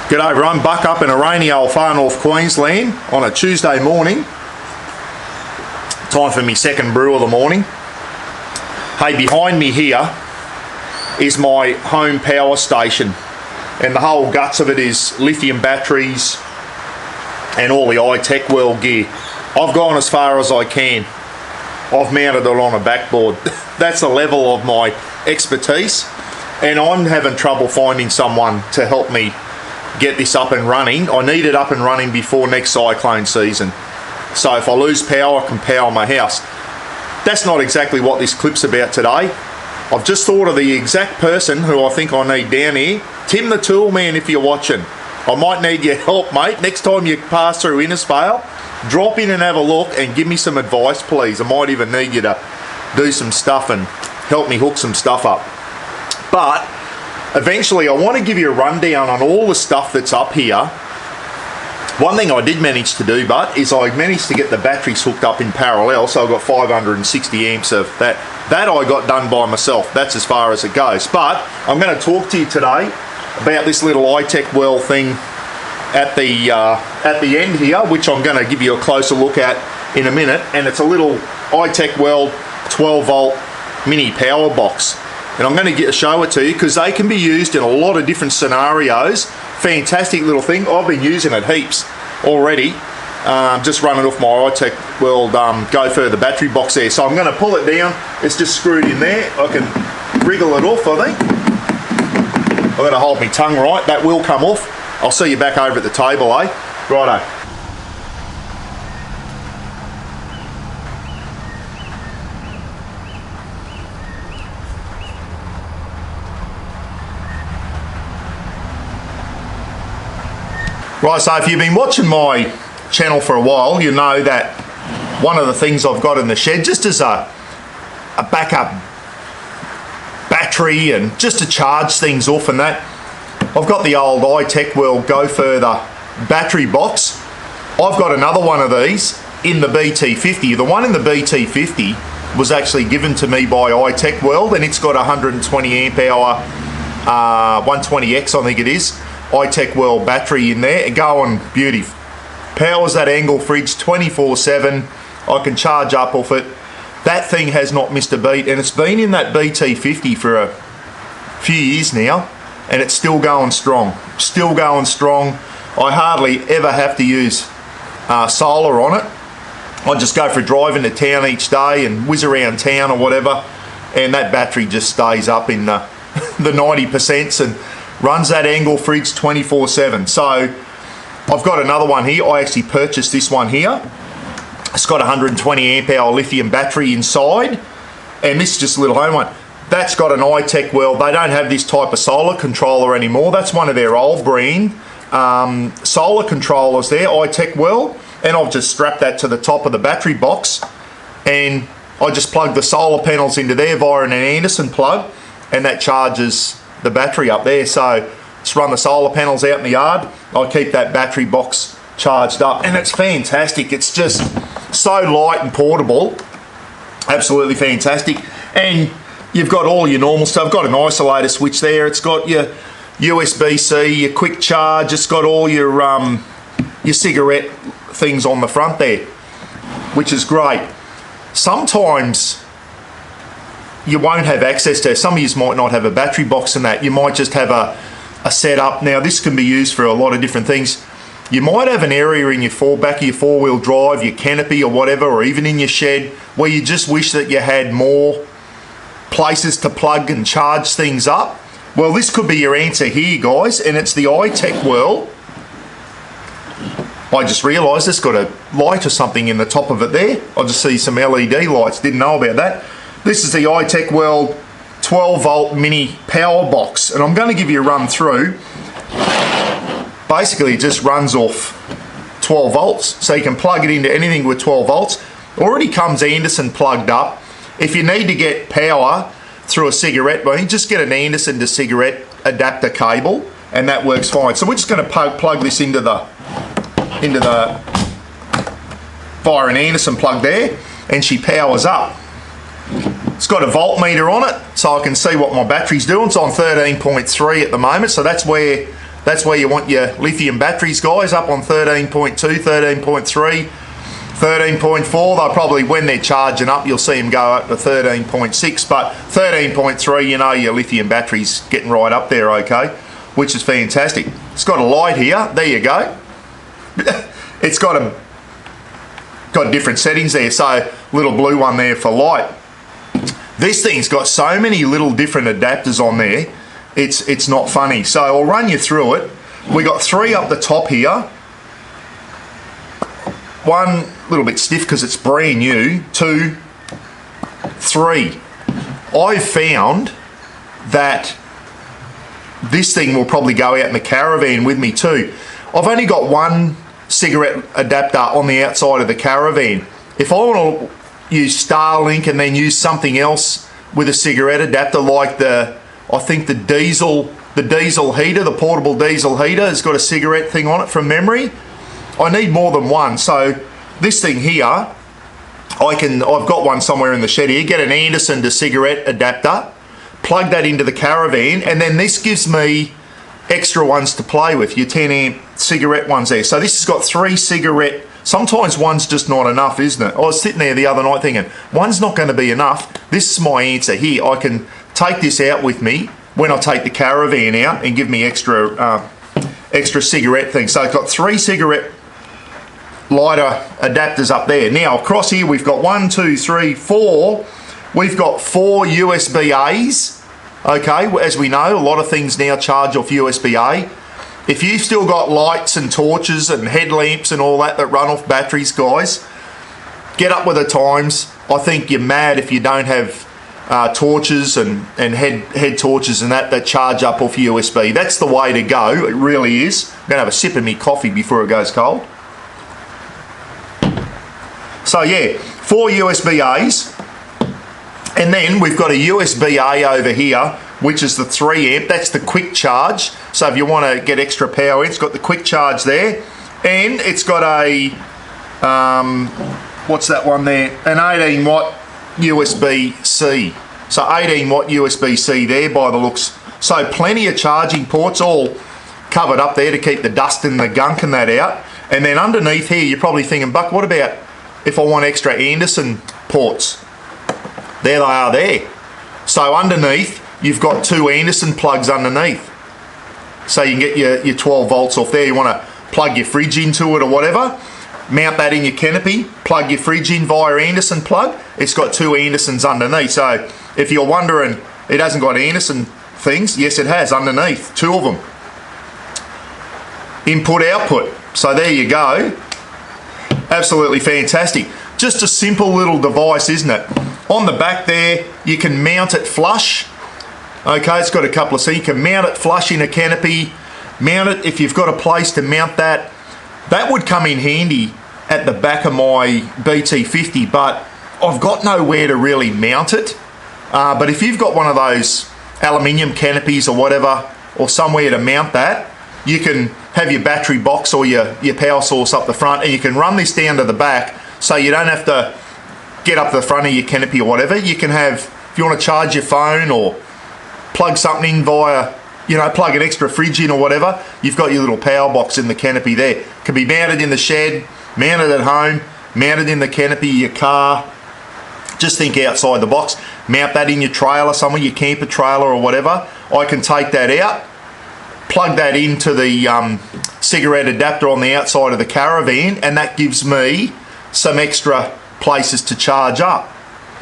G'day everyone, Buck up in a rainy old far north Queensland on a Tuesday morning. Time for me second brew of the morning. Hey, behind me here is my home power station, and the whole guts of it is lithium batteries and all the Itechworld gear. I've gone as far as I can. I've mounted it on a backboard. That's the level of my expertise, and I'm having trouble finding someone to help me get this up and running. I need it up and running before next cyclone season. So if I lose power, I can power my house. That's not exactly what this clip's about today. I've just thought of the exact person who I think I need down here. Tim the Tool Man, if you're watching. I might need your help, mate. Next time you pass through Innisfail, drop in and have a look and give me some advice, please. I might even need you to do some stuff and help me hook some stuff up. But eventually I want to give you a rundown on all the stuff that's up here. One thing I did manage to do, but is I managed to get the batteries hooked up in parallel, so I've got 560 amps of that. That I got done by myself. That's as far as it goes. But I'm going to talk to you today about this little Itechworld thing at the end here, which I'm going to give you a closer look at in a minute. And it's a little Itechworld 12 volt mini power box. And I'm going to show it to you because they can be used in a lot of different scenarios. Fantastic little thing. I've been using it heaps already. Just running off my Itechworld Go Further battery box there. So I'm going to pull it down. It's just screwed in there. I can wriggle it off, I think. I've got to hold my tongue right. That will come off. I'll see you back over at the table, eh? Righto. Right, so if you've been watching my channel for a while, you know that one of the things I've got in the shed, just as a backup battery and just to charge things off and that, I've got the old Itechworld Go Further battery box. I've got another one of these in the BT50. The one in the BT50 was actually given to me by Itechworld, and it's got 120 amp hour 120X, I think it is, Itechworld battery in there, and going beauty. Powers that angle fridge 24/7. I can charge up off it. That thing has not missed a beat, and it's been in that BT50 for a few years now, and it's still going strong. Still going strong. I hardly ever have to use solar on it. I just go for a drive into town each day and whiz around town or whatever, and that battery just stays up in the 90% and runs that angle fridge 24/7. So I've got another one here. I actually purchased this one here. It's got 120 amp hour lithium battery inside, and this is just a little home one. That's got an Itechworld. They don't have this type of solar controller anymore. That's one of their old brand solar controllers there, Itechworld, and I've just strapped that to the top of the battery box, and I just plug the solar panels into there via an Anderson plug, and that charges the battery up there. So just run the solar panels out in the yard. I keep that battery box charged up, and it's fantastic. It's just so light and portable. Absolutely fantastic. And you've got all your normal stuff. Got an isolator switch there. It's got your USB-C, your quick charge. It's got all your cigarette things on the front there, which is great. Sometimes you won't have access to, some of you might not have a battery box in that. You might just have a setup. Now this can be used for a lot of different things. You might have an area in your back of your four-wheel drive, your canopy or whatever, or even in your shed, where you just wish that you had more places to plug and charge things up. Well, this could be your answer here, guys, and it's the Itechworld. I just realised it's got a light or something in the top of it there. I just see some LED lights, didn't know about that. This is the Itechworld 12 volt mini power box, and I'm going to give you a run through. Basically it just runs off 12 volts, so you can plug it into anything with 12 volts. Already comes Anderson plugged up. If you need to get power through a cigarette, well, you just get an Anderson to cigarette adapter cable, and that works fine. So we're just going to plug this into the via an Anderson plug there, and she powers up. It's got a voltmeter on it, so I can see what my battery's doing. It's on 13.3 at the moment, so that's where That's where you want your lithium batteries, guys, up on 13.2, 13.3, 13.4. They'll probably, when they're charging up, you'll see them go up to 13.6, but 13.3, you know, your lithium battery's getting right up there, okay, which is fantastic. It's got a light here. There you go. It's got different settings there, so little blue one there for light. This thing's got so many little different adapters on there, it's not funny. So I'll run you through it. We got 3 up the top here. One a little bit stiff because it's brand new. 2, 3. I've found that this thing will probably go out in the caravan with me too. I've only got one cigarette adapter on the outside of the caravan. If I want to use Starlink and then use something else with a cigarette adapter, like I think the diesel heater, the portable diesel heater has got a cigarette thing on it from memory. I need more than one. So this thing here, I've got one somewhere in the shed here. Get an Anderson to cigarette adapter, plug that into the caravan, and then this gives me extra ones to play with, your 10 amp cigarette ones there. So this has got 3 cigarette. Sometimes one's just not enough, isn't it? I was sitting there the other night thinking, one's not going to be enough. This is my answer here. I can take this out with me when I take the caravan out and give me extra cigarette things. So I've got 3 cigarette lighter adapters up there. Now across here we've got 1, 2, 3, 4. We've got 4 USB-A's. Okay, as we know, a lot of things now charge off USB-A. If you've still got lights and torches and headlamps and all that run off batteries, guys, get up with the times. I think you're mad if you don't have torches and head torches and that charge up off USB. That's the way to go. It really is. I'm going to have a sip of me coffee before it goes cold. So yeah, 4 USB-A's. And then we've got a USB-A over here, which is the 3 amp. That's the quick charge. So if you want to get extra power, it's got the quick charge there. And it's got a, what's that one there? An 18 watt USB-C. So 18 watt USB-C there by the looks. So plenty of charging ports all covered up there to keep the dust and the gunk and that out. And then underneath here, you're probably thinking, Buck, what about if I want extra Anderson ports? There they are there. So underneath, you've got 2 Anderson plugs underneath. So you can get your 12 volts off there. You want to plug your fridge into it or whatever, mount that in your canopy, plug your fridge in via Anderson plug. It's got 2 Andersons underneath. So if you're wondering, it hasn't got Anderson things, yes it has underneath, 2 of them. Input output. So there you go. Absolutely fantastic. Just a simple little device, isn't it? On the back there, you can mount it flush. Okay, it's got a couple of, so you can mount it flush in a canopy, mount it if you've got a place to mount that. That would come in handy at the back of my BT50, but I've got nowhere to really mount it. But if you've got one of those aluminium canopies or whatever, or somewhere to mount that, you can have your battery box or your power source up the front, and you can run this down to the back, so you don't have to get up the front of your canopy or whatever. You can have, if you want to charge your phone or plug something in via, you know, plug an extra fridge in or whatever, you've got your little power box in the canopy there. Can be mounted in the shed, mounted at home, mounted in the canopy of your car. Just think outside the box. Mount that in your trailer somewhere, your camper trailer or whatever. I can take that out, plug that into the cigarette adapter on the outside of the caravan, and that gives me some extra places to charge up.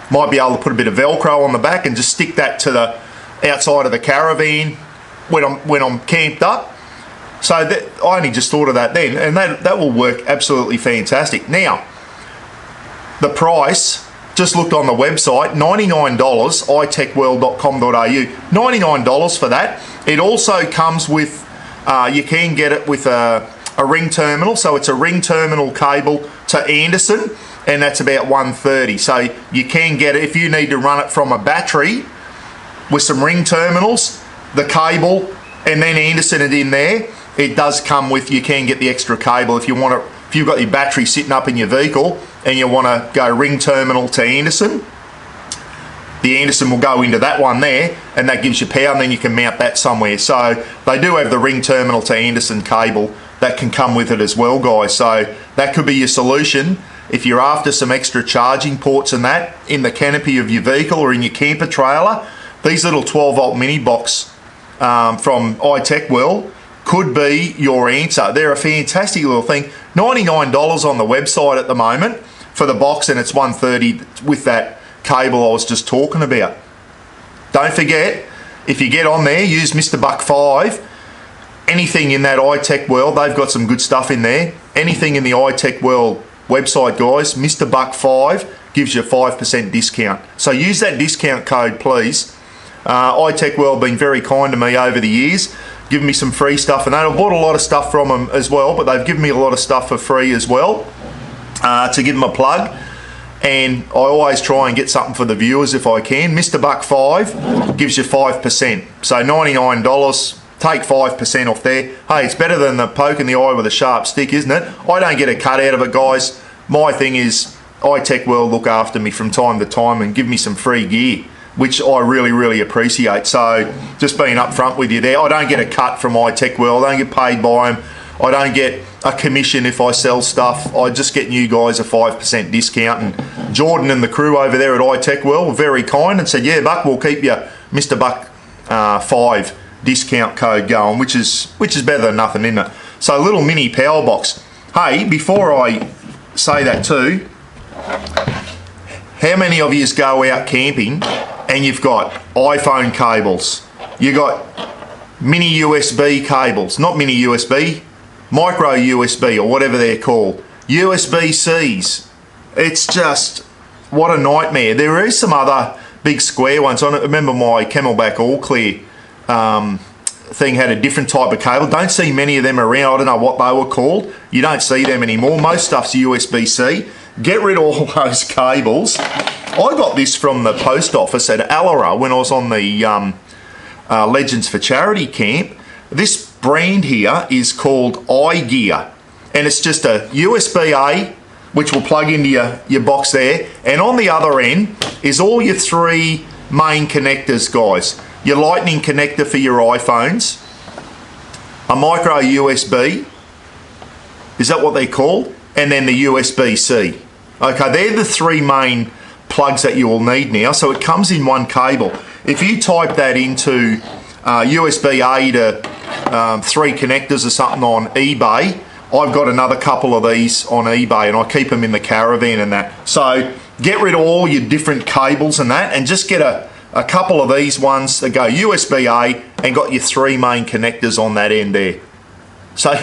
Might be able to put a bit of Velcro on the back and just stick that to the outside of the caravan when I'm camped up. So I only just thought of that then, and that will work absolutely fantastic. Now, the price, just looked on the website, $99, itechworld.com.au, $99 for that. It also comes with, you can get it with a ring terminal, so it's a ring terminal cable to Anderson, and that's about $130. So you can get it if you need to run it from a battery with some ring terminals, the cable, and then Anderson it in there. It does come with, you can get the extra cable if you want to, if you've got your battery sitting up in your vehicle and you want to go ring terminal to Anderson. the Anderson will go into that one there, and that gives you power, and then you can mount that somewhere. So they do have the ring terminal to Anderson cable that can come with it as well, guys. So that could be your solution if you're after some extra charging ports and that in the canopy of your vehicle or in your camper trailer. These little 12-volt mini box from Itechworld could be your answer. They're a fantastic little thing. $99 on the website at the moment for the box, and it's $130 with that cable I was just talking about. Don't forget, if you get on there, use Mr. Buck 5. Anything in that Itechworld, they've got some good stuff in there. Anything in the Itechworld website, guys, Mr. Buck 5 gives you a 5% discount. So use that discount code, please. Itechworld been very kind to me over the years, giving me some free stuff, and I've bought a lot of stuff from them as well, but they've given me a lot of stuff for free as well, to give them a plug. And I always try and get something for the viewers if I can. Mr. Buck 5 gives you 5%. So $99, take 5% off there. Hey, it's better than the poking the eye with a sharp stick, isn't it? I don't get a cut out of it, guys. My thing is, Itechworld look after me from time to time and give me some free gear, which I really, really appreciate. So just being upfront with you there, I don't get a cut from Itechworld. I don't get paid by them. I don't get a commission if I sell stuff. I just get you guys a 5% discount. And Jordan and the crew over there at Itechworld were very kind and said, yeah, Buck, we'll keep you Mr. Buck 5 discount code going, which is better than nothing, isn't it? So a little mini power box. Hey, before I say that too, how many of you go out camping and you've got iPhone cables? You got mini USB cables, not mini USB, micro USB or whatever they're called, USB-Cs. It's just, what a nightmare. There is some other big square ones. I remember my Camelback All Clear thing had a different type of cable. Don't see many of them around. I don't know what they were called. You don't see them anymore. Most stuff's USB-C. Get rid of all those cables. I got this from the post office at Allara when I was on the Legends for Charity camp. This brand here is called iGear, and it's just a USB-A, which will plug into your box there, and on the other end is all your 3 main connectors, guys. Your lightning connector for your iPhones, a micro USB, is that what they're called? And then the USB-C. Okay, they're the 3 main plugs that you will need now, so it comes in one cable. If you type that into USB-A to 3 connectors or something on eBay, I've got another couple of these on eBay, and I keep them in the caravan and that. So get rid of all your different cables and that, and just get a couple of these ones that go USB-A and got your 3 main connectors on that end there. So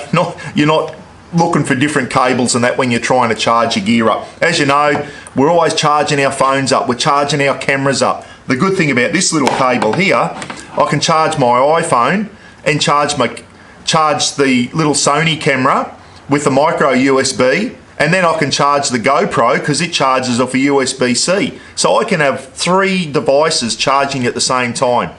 you're not looking for different cables and that when you're trying to charge your gear up. As you know, we're always charging our phones up, we're charging our cameras up. The good thing about this little cable here, I can charge my iPhone and charge the little Sony camera with the micro USB, and then I can charge the GoPro because it charges off a USB-C. So I can have 3 devices charging at the same time.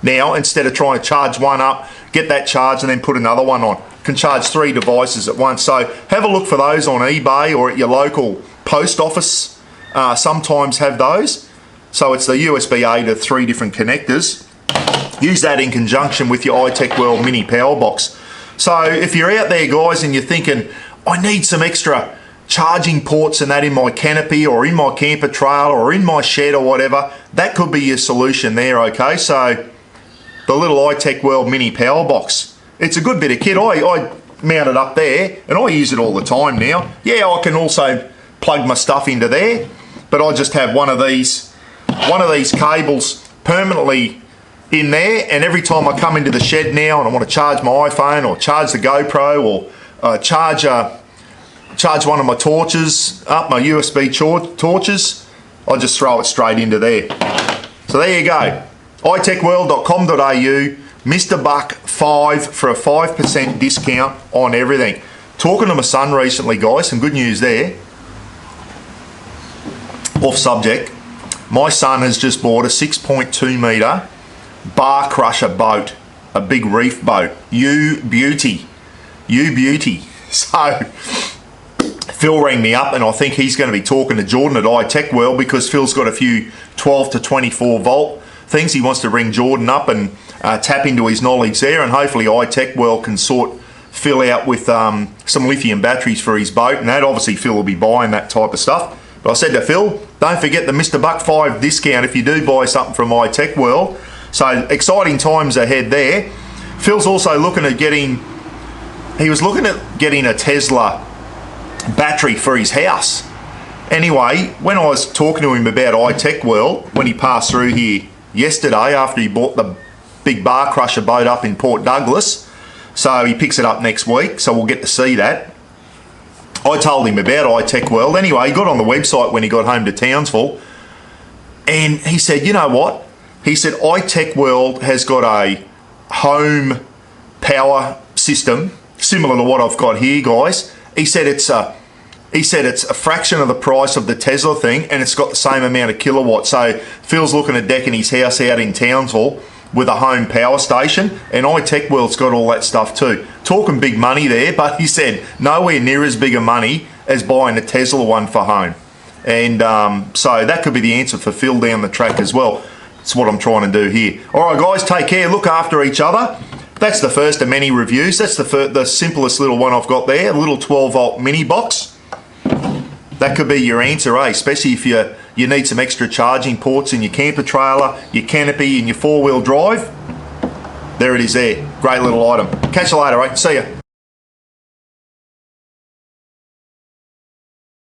Now, instead of trying to charge one up, get that charged and then put another one on, can charge 3 devices at once. So have a look for those on eBay or at your local post office. Sometimes have those. So it's the USB-A to 3 different connectors. Use that in conjunction with your Itechworld mini power box. So if you're out there, guys, and you're thinking, I need some extra charging ports and that in my canopy or in my camper trailer or in my shed or whatever, that could be your solution there, okay? So the little Itechworld mini power box, it's a good bit of kit. I mount it up there and I use it all the time now. Yeah, I can also plug my stuff into there, but I just have one of these cables permanently in there, and every time I come into the shed now and I want to charge my iPhone or charge the GoPro or charge one of my torches up, my USB torches, I just throw it straight into there. So there you go, itechworld.com.au, Mr. Buck 5 for a 5% discount on everything. Talking to my son recently, guys, some good news there. Off subject, my son has just bought a 6.2 metre bar crusher boat, a big reef boat, You Beauty. So Phil rang me up, and I think he's going to be talking to Jordan at Itechworld, because Phil's got a few 12 to 24 volt things. He wants to ring Jordan up and tap into his knowledge there, and hopefully Itechworld can sort Phil out with some lithium batteries for his boat, and that obviously Phil will be buying that type of stuff. But I said to Phil, don't forget the Mr. Buck 5 discount if you do buy something from Itechworld. So exciting times ahead there. Phil's also looking at getting a Tesla battery for his house. Anyway, when I was talking to him about Itechworld, when he passed through here yesterday after he bought the big bar crusher boat up in Port Douglas, so he picks it up next week, so we'll get to see that. I told him about Itechworld. Anyway, he got on the website when he got home to Townsville, and he said, you know what? He said Itechworld has got a home power system similar to what I've got here, guys. He said it's a fraction of the price of the Tesla thing, and it's got the same amount of kilowatts. So Phil's looking at decking his house out in Townsville with a home power station, and Itechworld's got all that stuff too. Talking big money there, but he said nowhere near as big a money as buying a Tesla one for home. And so that could be the answer for Phil down the track as well. That's what I'm trying to do here. All right, guys, take care. Look after each other. That's the first of many reviews. That's the simplest little one I've got there, a little 12 volt mini box. That could be your answer, eh? Especially if you need some extra charging ports in your camper trailer, your canopy, and your four-wheel drive. There it is there. Great little item. Catch you later, eh? See ya.